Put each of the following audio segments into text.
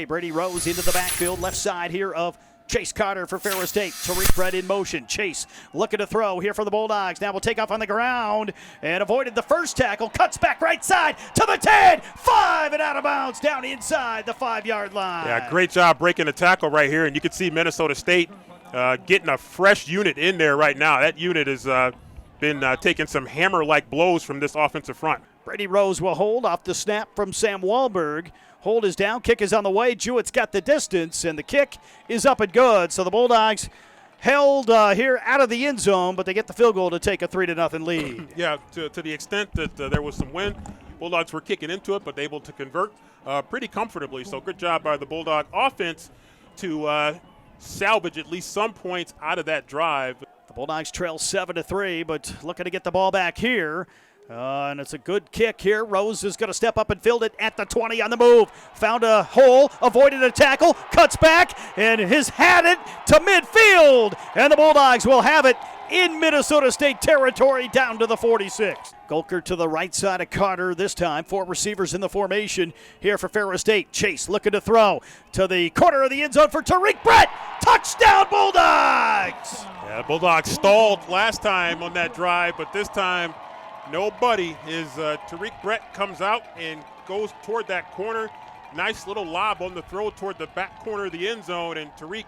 Brady Rose into the backfield, left side here of Chase Carter for Ferris State. Tariq Brett in motion. Chase looking to throw here for the Bulldogs. Now will take off on the ground and avoided the first tackle. Cuts back right side to the 10, 5 and out of bounds down inside the 5-yard line. Yeah, great job breaking the tackle right here. And you can see Minnesota State getting a fresh unit in there right now. That unit has been taking some hammer-like blows from this offensive front. Brady Rose will hold off the snap from Sam Wahlberg. Hold is down, kick is on the way. Jewett's got the distance, and the kick is up and good. So the Bulldogs held here out of the end zone, but they get the field goal to take a 3-0 lead. Yeah, to the extent that there was some wind, Bulldogs were kicking into it, but able to convert pretty comfortably. So good job by the Bulldog offense to salvage at least some points out of that drive. The Bulldogs trail 7-3, but looking to get the ball back here. And it's a good kick here. Rose is going to step up and field it at the 20 on the move. Found a hole, avoided a tackle, cuts back, and has had it to midfield. And the Bulldogs will have it in Minnesota State territory down to the 46. Golker to the right side of Carter this time. 4 receivers in the formation here for Ferris State. Chase looking to throw to the corner of the end zone for Tariq Brett. Touchdown Bulldogs! Yeah, Bulldogs stalled last time on that drive, but this time nobody is Tariq Brett comes out and goes toward that corner. Nice little lob on the throw toward the back corner of the end zone, and Tariq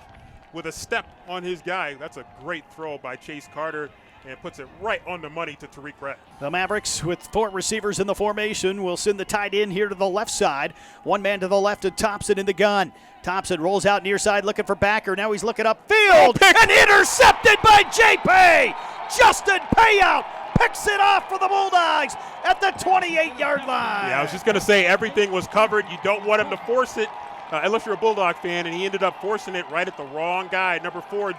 with a step on his guy. That's a great throw by Chase Carter and puts it right on the money to Tariq Brett. The Mavericks with 4 receivers in the formation will send the tight end here to the left side. One man to the left of Thompson in the gun. Thompson rolls out near side looking for backer. Now he's looking upfield and intercepted by JP. Justin Payout picks it off for the Bulldogs at the 28-yard line. Yeah, I was just going to say everything was covered. You don't want him to force it unless you're a Bulldog fan, and he ended up forcing it right at the wrong guy. Number 4,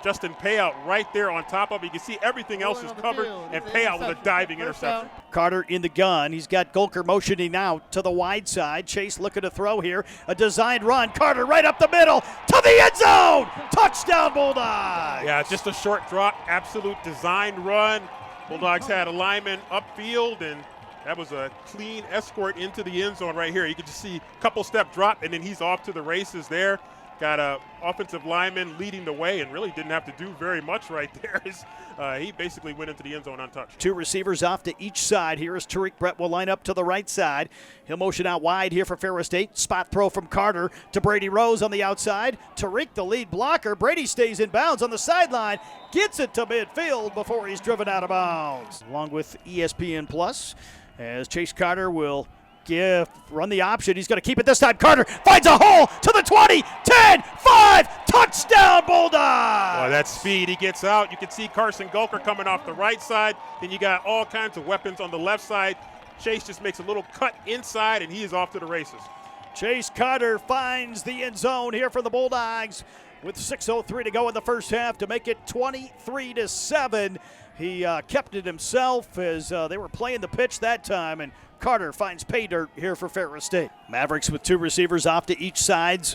Justin Payout right there on top of it. You can see everything else is covered, and Payout with a diving interception. Carter in the gun. He's got Golker motioning out to the wide side. Chase looking to throw here. A designed run. Carter right up the middle to the end zone. Touchdown Bulldogs. Yeah, just a short drop, absolute designed run. Bulldogs had a lineman upfield, and that was a clean escort into the end zone right here. You could just see a couple step drop, and then he's off to the races there. Got a offensive lineman leading the way and really didn't have to do very much right there. He basically went into the end zone untouched. 2 receivers off to each side. Here is Tariq Brett will line up to the right side. He'll motion out wide here for Ferris State. Spot throw from Carter to Brady Rose on the outside. Tariq the lead blocker. Brady stays in bounds on the sideline. Gets it to midfield before he's driven out of bounds. Along with ESPN Plus, as Chase Carter will run the option. He's going to keep it this time. Carter finds a hole to the 20, 10, 5, touchdown Bulldogs! Boy, that speed, he gets out. You can see Carson Golker coming off the right side. Then you got all kinds of weapons on the left side. Chase just makes a little cut inside, and he is off to the races. Chase Carter finds the end zone here for the Bulldogs with 6:03 to go in the first half to make it 23-7. He kept it himself as they were playing the pitch that time, and Carter finds pay dirt here for Ferris State. Mavericks with 2 receivers off to each sides.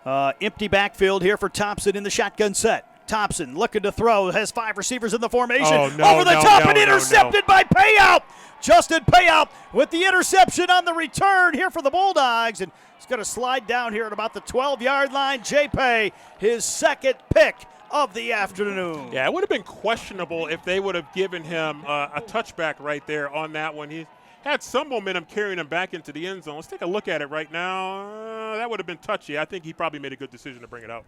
Empty backfield here for Thompson in the shotgun set. Thompson looking to throw, has 5 receivers in the formation. Over the top and intercepted by Payout. Justin Payout with the interception on the return here for the Bulldogs. And he's going to slide down here at about the 12-yard line. J-Pay, his second pick of the afternoon. Yeah, it would have been questionable if they would have given him a touchback right there on that one. He had some momentum carrying him back into the end zone. Let's take a look at it right now. That would have been touchy. I think he probably made a good decision to bring it out.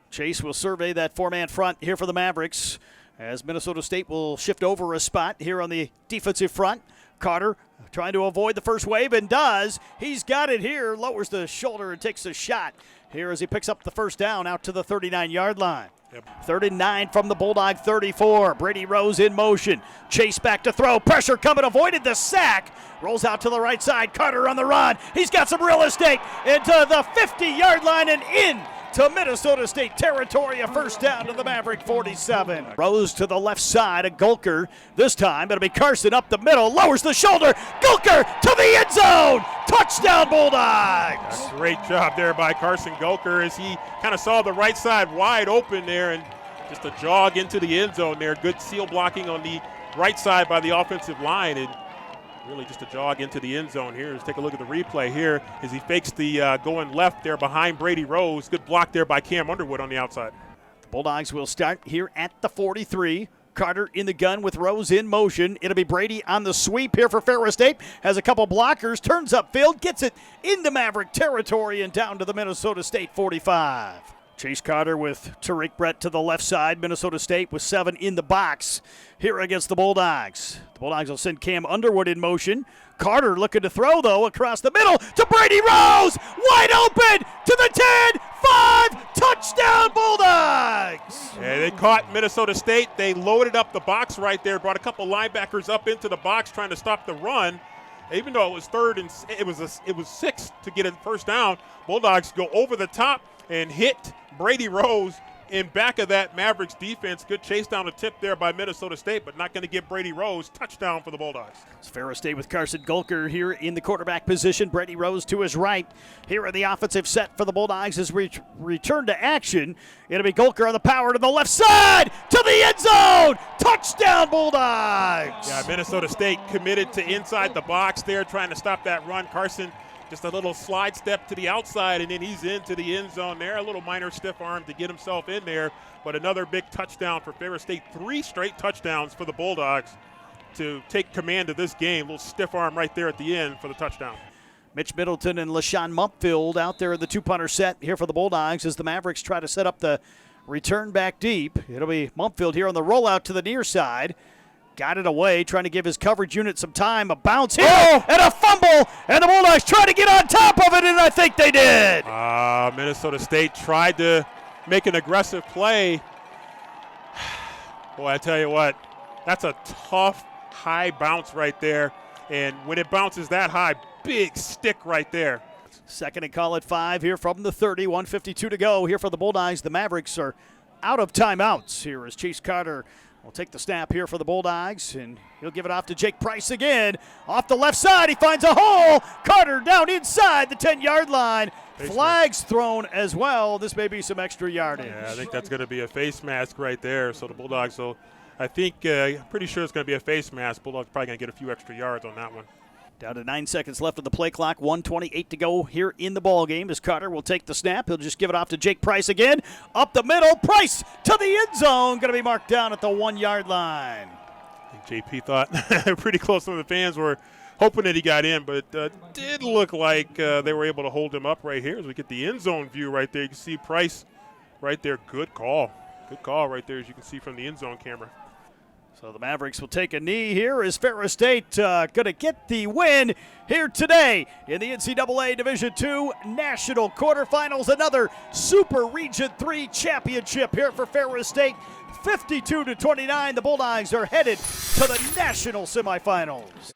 Chase will survey that 4-man front here for the Mavericks as Minnesota State will shift over a spot here on the defensive front. Carter trying to avoid the first wave and does. He's got it here, lowers the shoulder and takes a shot here as he picks up the first down out to the 39-yard line. Yep. 39 from the Bulldog 34. Brady Rose in motion. Chase back to throw. Pressure coming. Avoided the sack. Rolls out to the right side. Carter on the run. He's got some real estate into the 50-yard line and in to Minnesota State territory. A first down to the Maverick 47. Rose to the left side. A Golker. This time it'll be Carson up the middle. Lowers the shoulder. Golker to the end zone. Touchdown Bulldogs. Great job there by Carson Golker as he kind of saw the right side wide open there and just a jog into the end zone there. Good seal blocking on the right side by the offensive line. And Really just a jog into the end zone here. Let's take a look at the replay here as he fakes the going left there behind Brady Rose. Good block there by Cam Underwood on the outside. The Bulldogs will start here at the 43. Carter in the gun with Rose in motion. It'll be Brady on the sweep here for Ferris State. Has a couple blockers, turns upfield, gets it into Maverick territory and down to the Minnesota State 45. Chase Carter with Tariq Brett to the left side. Minnesota State with 7 in the box here against the Bulldogs. The Bulldogs will send Cam Underwood in motion. Carter looking to throw, though, across the middle to Brady Rose. Wide open to the 10, 5, touchdown Bulldogs. Yeah, they caught Minnesota State. They loaded up the box right there, brought a couple linebackers up into the box trying to stop the run. Even though it was third and it was 6 to get a first down, Bulldogs go over the top and hit Brady Rose in back of that Mavericks defense. Good chase down attempt there by Minnesota State, but not going to get Brady Rose. Touchdown for the Bulldogs. It's Ferris State with Carson Gulker here in the quarterback position. Brady Rose to his right. Here are the offensive set for the Bulldogs as we return to action. It'll be Gulker on the power to the left side to the end zone. Touchdown Bulldogs. Yeah, Minnesota State committed to inside the box there, trying to stop that run. Carson just a little slide step to the outside, and then he's into the end zone there. A little minor stiff arm to get himself in there, but another big touchdown for Ferris State. 3 straight touchdowns for the Bulldogs to take command of this game. A little stiff arm right there at the end for the touchdown. Mitch Middleton and LaShawn Mumpfield out there in the two-punter set here for the Bulldogs as the Mavericks try to set up the return back deep. It'll be Mumpfield here on the rollout to the near side. Got it away, trying to give his coverage unit some time. A bounce here and a fumble, and the Bulldogs try to get on top of it, and I think they did. Minnesota State tried to make an aggressive play. Boy, I tell you what, that's a tough, high bounce right there. And when it bounces that high, big stick right there. Second and call at 5 here from the 30, 1:52 to go here for the Bulldogs. The Mavericks are out of timeouts here as Chase Carter will take the snap here for the Bulldogs, and he'll give it off to Jake Price again. Off the left side, he finds a hole. Carter down inside the 10-yard line. Flags thrown as well. This may be some extra yardage. Yeah, I think that's going to be a face mask right there. So the Bulldogs will, I think, pretty sure it's going to be a face mask. Bulldogs probably going to get a few extra yards on that one. Down to 9 seconds left of the play clock, 1:28 to go here in the ball game as Carter will take the snap. He'll just give it off to Jake Price again. Up the middle, Price to the end zone. Going to be marked down at the 1-yard line. I think JP thought pretty close. Some of the fans were hoping that he got in, but did look like they were able to hold him up right here as we get the end zone view right there. You can see Price right there. Good call. Good call right there as you can see from the end zone camera. So the Mavericks will take a knee here as Ferris State going to get the win here today in the NCAA Division II National Quarterfinals. Another Super Region 3 championship here for Ferris State. 52-29, the Bulldogs are headed to the national semifinals.